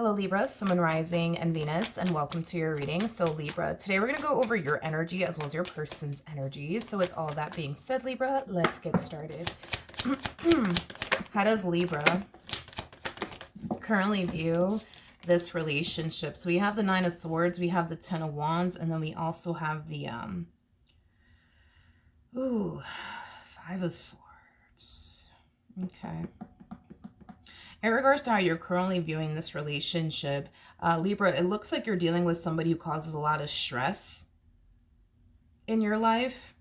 Hello Libra, Sun, Rising, and Venus, and welcome to your reading. So Libra, today we're going to go over your energy as well as your person's energy. So with all that being said, Libra, let's get started. How does Libra currently view this relationship? So we have the Nine of Swords, we have the Ten of Wands, and then we also have the Five of Swords. Okay. In regards to how you're currently viewing this relationship, Libra, it looks like you're dealing with somebody who causes a lot of stress in your life.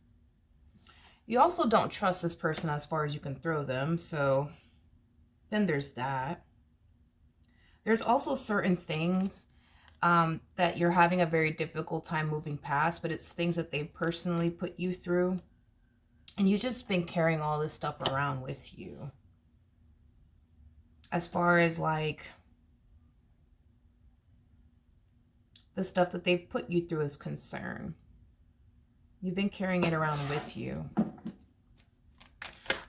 You also don't trust this person as far as you can throw them, so then there's that. There's also certain things that you're having a very difficult time moving past, but it's things that they've personally put you through, and you've just been carrying all this stuff around with you. As far as like the stuff that they've put you through is concerned, you've been carrying it around with you.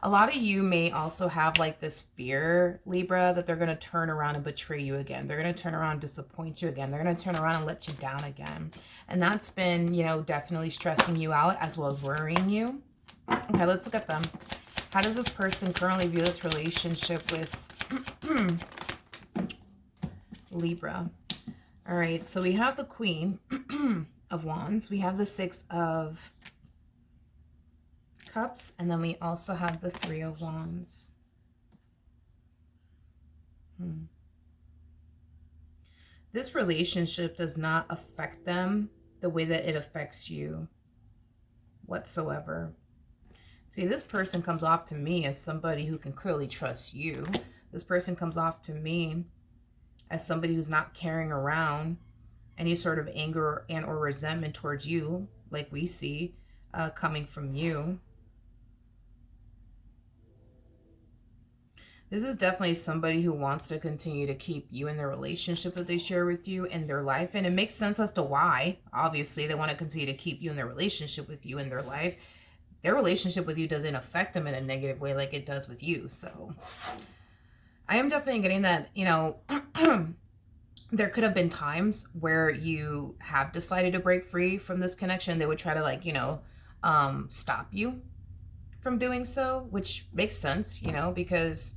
A lot of you may also have like this fear, Libra, that they're going to turn around and betray you again. They're going to turn around and disappoint you again. They're going to turn around and let you down again. And that's been, you know, definitely stressing you out as well as worrying you. Okay, let's look at them. How does this person currently view this relationship with Libra? All right, so we have the Queen of Wands. We have the Six of Cups. And then we also have the Three of Wands. This relationship does not affect them the way that it affects you whatsoever. See, this person comes off to me as somebody who can clearly trust you. This person comes off to me as somebody who's not carrying around any sort of anger and or resentment towards you, like we see coming from you. This is definitely somebody who wants to continue to keep you in the relationship that they share with you in their life. And it makes sense as to why. Obviously, they want to continue to keep you in their relationship with you in their life. Their relationship with you doesn't affect them in a negative way like it does with you. So I am definitely getting that, you know, there could have been times where you have decided to break free from this connection. They would try to, like, you know, stop you from doing so, which makes sense, you know, because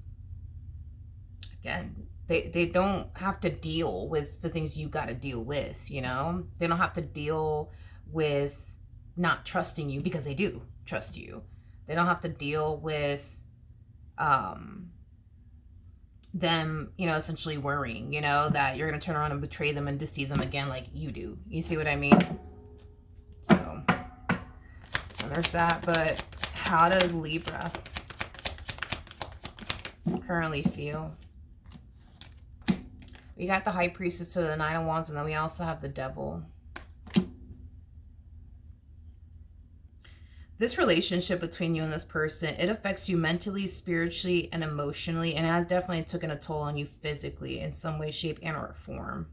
again, they don't have to deal with the things you got to deal with, you know. They don't have to deal with not trusting you because they do trust you. They don't have to deal with them, you know, essentially worrying, you know, that you're going to turn around and betray them and deceive them again like you do. You see what I mean? So there's that. But how does Libra currently feel? We got the High Priestess to the Nine of Wands, and then we also have the Devil. This relationship between you and this person, it affects you mentally, spiritually, and emotionally, and has definitely taken a toll on you physically in some way, shape, and or form.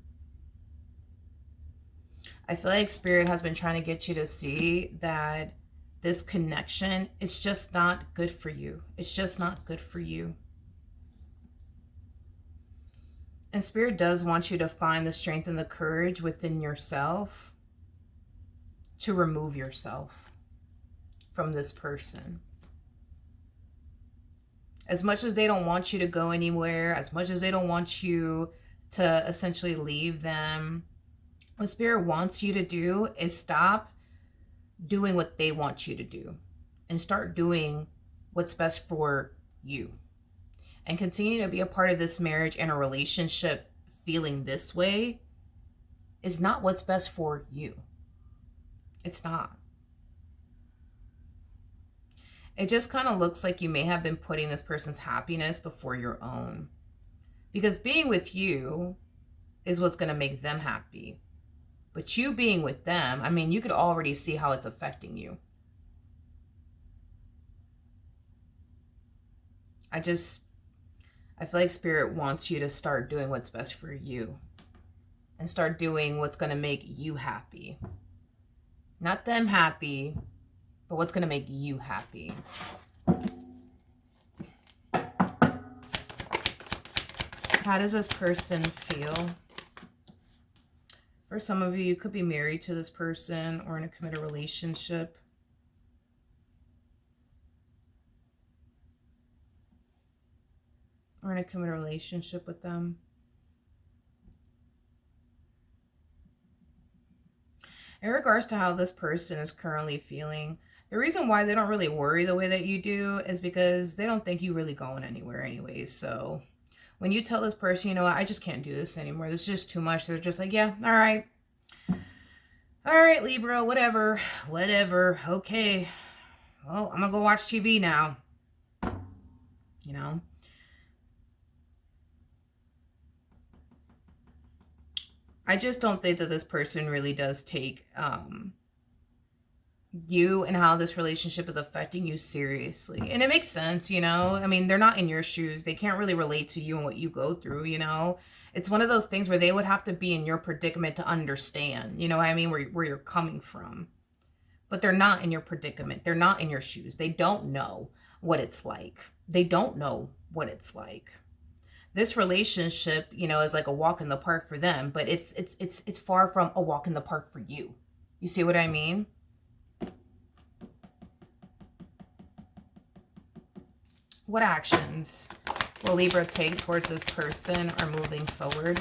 I feel like Spirit has been trying to get you to see that this connection, it's just not good for you. It's just not good for you. And Spirit does want you to find the strength and the courage within yourself to remove yourself from this person. As much as they don't want you to go anywhere, as much as they don't want you to essentially leave them, what Spirit wants you to do is stop doing what they want you to do and start doing what's best for you. And continue to be a part of this marriage and a relationship feeling this way is not what's best for you. It's not. It just kind of looks like you may have been putting this person's happiness before your own. Because being with you is what's going to make them happy. But you being with them, I mean, you could already see how it's affecting you. I feel like Spirit wants you to start doing what's best for you. And start doing what's going to make you happy. Not them happy, but what's going to make you happy. How does this person feel? For some of you, you could be married to this person or in a committed relationship. Or in a committed relationship with them. In regards to how this person is currently feeling, the reason why they don't really worry the way that you do is because they don't think you're really going anywhere anyways. So when you tell this person, you know what, I just can't do this anymore, this is just too much, they're just like, yeah, all right, Libra, whatever, okay, well, I'm gonna go watch TV now, you know. I just don't think that this person really does take you and how this relationship is affecting you seriously. And it makes sense, you know. I mean, they're not in your shoes. They can't really relate to you and what you go through, you know. It's one of those things where they would have to be in your predicament to understand, you know what I mean, where you're coming from. But they're not in your predicament. They're not in your shoes. They don't know what it's like. They don't know what it's like. This relationship, you know, is like a walk in the park for them, but it's far from a walk in the park for you. You see what I mean? What actions will Libra take towards this person or moving forward?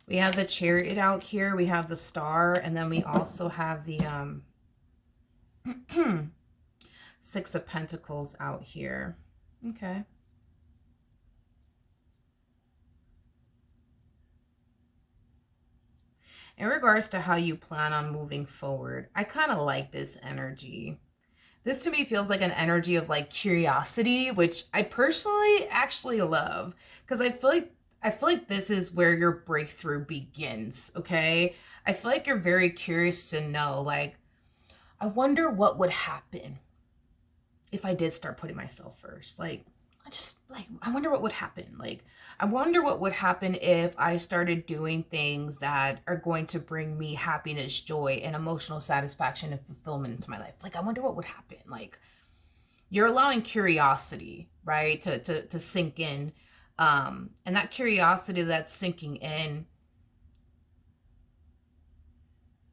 We have the Chariot out here. We have the Star. And then we also have the Six of Pentacles out here. Okay. In regards to how you plan on moving forward, I kind of like this energy. This to me feels like an energy of like curiosity, which I personally actually love, because I feel like this is where your breakthrough begins, okay? I feel like you're very curious to know, like, I wonder what would happen if I did start putting myself first. Like, I wonder what would happen. Like, I wonder what would happen if I started doing things that are going to bring me happiness, joy, and emotional satisfaction and fulfillment into my life. Like, I wonder what would happen. Like, you're allowing curiosity, right, to sink in. And that curiosity that's sinking in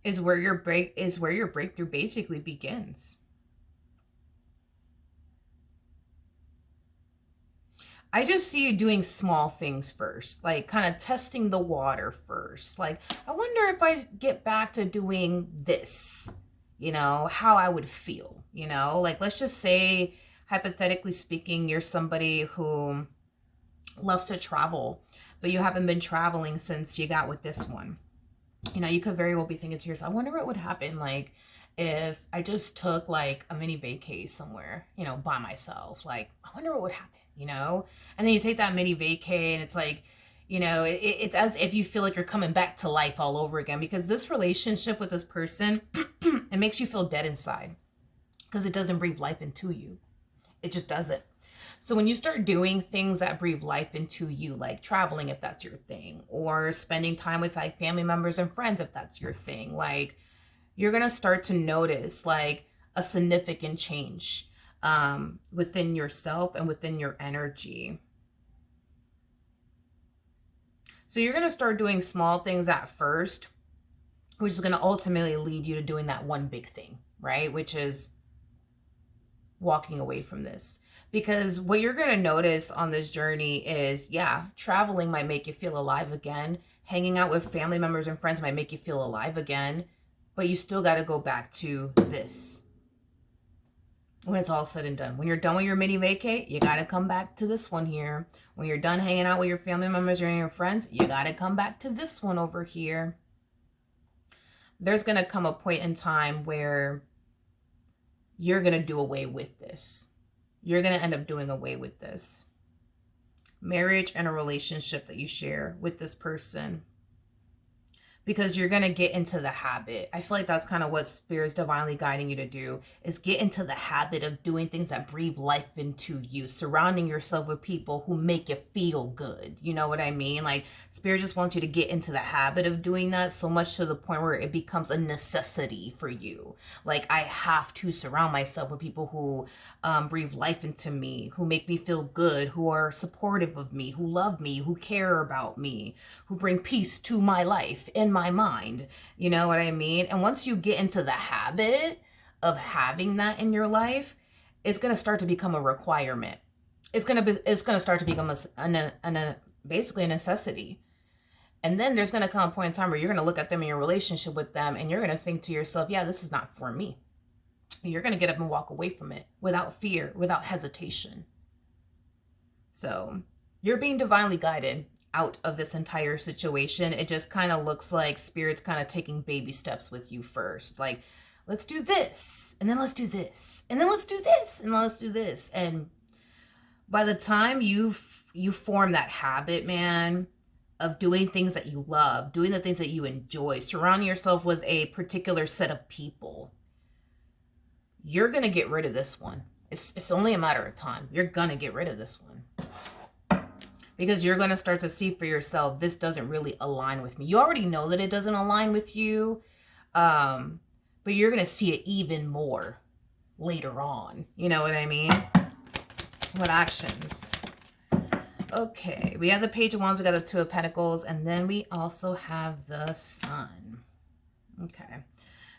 is where your breakthrough basically begins. I just see you doing small things first, like kind of testing the water first. Like, I wonder if I get back to doing this, you know, how I would feel, you know? Like, let's just say, hypothetically speaking, you're somebody who loves to travel, but you haven't been traveling since you got with this one. You know, you could very well be thinking to yourself, I wonder what would happen, like, if I just took, like, a mini vacay somewhere, you know, by myself. Like, I wonder what would happen, you know? And then you take that mini vacay and it's like, you know, it's as if you feel like you're coming back to life all over again, because this relationship with this person, it makes you feel dead inside because it doesn't breathe life into you. It just doesn't. So when you start doing things that breathe life into you, like traveling, if that's your thing, or spending time with like family members and friends, if that's your thing, like, you're going to start to notice like a significant change within yourself and within your energy. So you're going to start doing small things at first, which is going to ultimately lead you to doing that one big thing, right? Which is walking away from this. Because what you're going to notice on this journey is, yeah, traveling might make you feel alive again. Hanging out with family members and friends might make you feel alive again. But you still got to go back to this when it's all said and done. When you're done with your mini vacay, you got to come back to this one here. When you're done hanging out with your family members or your friends, you got to come back to this one over here. There's going to come a point in time where you're going to do away with this. You're going to end up doing away with this. Marriage and a relationship that you share with this person. because you're going to get into the habit. I feel like that's kind of what Spirit's divinely guiding you to do, is get into the habit of doing things that breathe life into you, surrounding yourself with people who make you feel good. You know what I mean? Like, Spirit just wants you to get into the habit of doing that so much to the point where it becomes a necessity for you. Like, I have to surround myself with people who breathe life into me, who make me feel good, who are supportive of me, who love me, who care about me, who bring peace to my life and my mind. You know what I mean? And once you get into the habit of having that in your life, it's going to start to become a requirement. It's going to start to become basically a necessity. And then there's going to come a point in time where you're going to look at them in your relationship with them and you're going to think to yourself, yeah, this is not for me. And you're going to get up and walk away from it without fear, without hesitation. So you're being divinely guided out of this entire situation. It just kind of looks like Spirit's kind of taking baby steps with you first. Like, let's do this, and then let's do this, and then let's do this, and then let's do this. And by the time you form that habit, man, of doing things that you love, doing the things that you enjoy, surrounding yourself with a particular set of people, you're going to get rid of this one. It's only a matter of time. You're going to get rid of this one. Because you're going to start to see for yourself, this doesn't really align with me. You already know that it doesn't align with you, but you're going to see it even more later on. You know what I mean? What actions? Okay, we have the Page of Wands, we got the Two of Pentacles, and then we also have the Sun. Okay.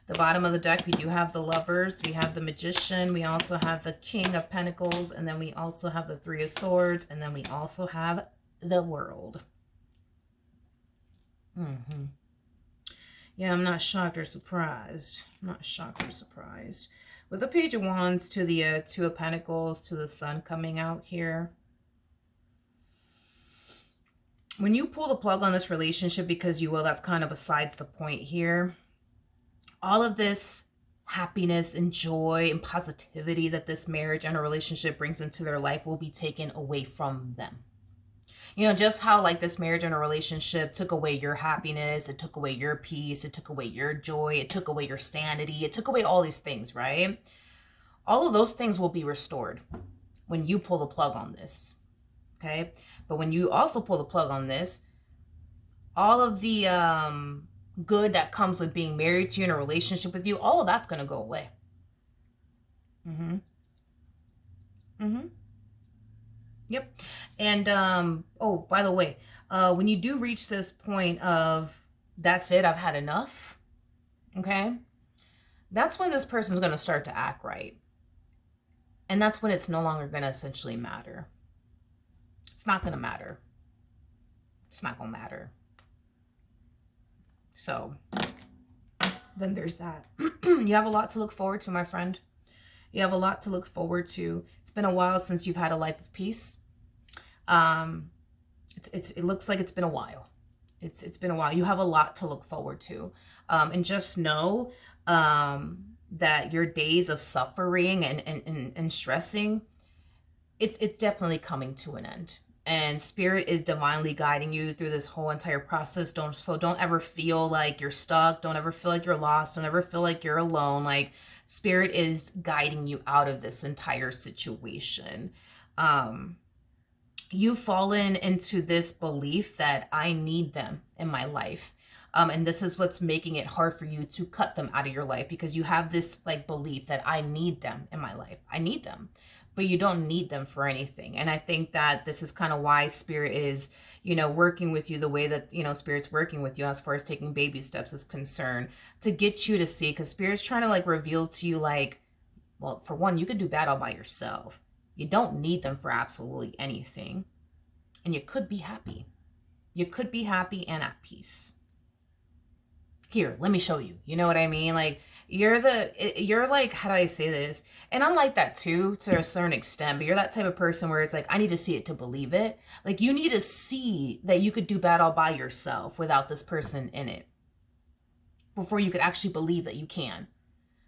The bottom of the deck, we do have the Lovers, we have the Magician, we also have the King of Pentacles, and then we also have the Three of Swords, and then we also have the World. Yeah, I'm not shocked or surprised. I'm not shocked or surprised. With the Page of Wands to the Two of Pentacles to the Sun coming out here. When you pull the plug on this relationship because you will, that's kind of besides the point here. All of this happiness and joy and positivity that this marriage and a relationship brings into their life will be taken away from them. You know, just how like this marriage and a relationship took away your happiness, it took away your peace, it took away your joy, it took away your sanity, it took away all these things, right? All of those things will be restored when you pull the plug on this, okay? But when you also pull the plug on this, all of the good that comes with being married to you in a relationship with you, all of that's going to go away. Yep. And oh, by the way, when you do reach this point of that's it, I've had enough, okay, that's when this person's going to start to act right. And that's when it's no longer going to essentially matter. It's not going to matter. It's not going to matter. So then there's that. You have a lot to look forward to, my friend. You have a lot to look forward to. It's been a while since you've had a life of peace. It looks like it's been a while. It's been a while. You have a lot to look forward to. And just know that your days of suffering and stressing, it's definitely coming to an end. And Spirit is divinely guiding you through this whole entire process. Don't ever feel like you're stuck. Don't ever feel like you're lost. Don't ever feel like you're alone. Like, Spirit is guiding you out of this entire situation. You've fallen into this belief that I need them in my life. And this is what's making it hard for you to cut them out of your life, because you have this like belief that I need them in my life. I need them. But you don't need them for anything. And I think that this is kind of why Spirit is, you know, working with you the way that, you know, Spirit's working with you as far as taking baby steps is concerned, to get you to see, because Spirit's trying to like reveal to you like, well, for one, you could do bad all by yourself. You don't need them for absolutely anything. And you could be happy. You could be happy and at peace. Here, let me show you. You know what I mean? Like, you're like, how do I say this? And I'm like that too, to a certain extent, but you're that type of person where it's like, I need to see it to believe it. Like, you need to see that you could do bad all by yourself without this person in it before you could actually believe that you can.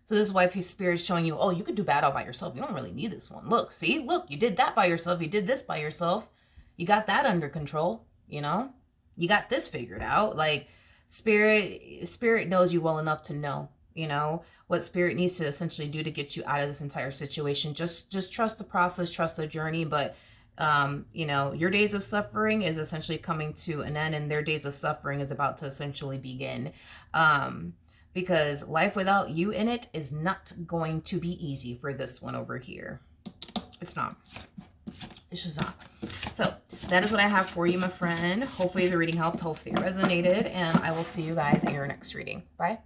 So this is why Spirit's showing you, oh, you could do bad all by yourself. You don't really need this one. Look, see, look, you did that by yourself. You did this by yourself. You got that under control, you know? You got this figured out. Like, Spirit knows you well enough to know, you know, what Spirit needs to essentially do to get you out of this entire situation. Just trust the process, trust the journey. But you know, your days of suffering is essentially coming to an end, and their days of suffering is about to essentially begin. Because life without you in it is not going to be easy for this one over here. It's not. It's just not. So that is what I have for you, my friend. Hopefully the reading helped. Hopefully it resonated. And I will see you guys in your next reading. Bye.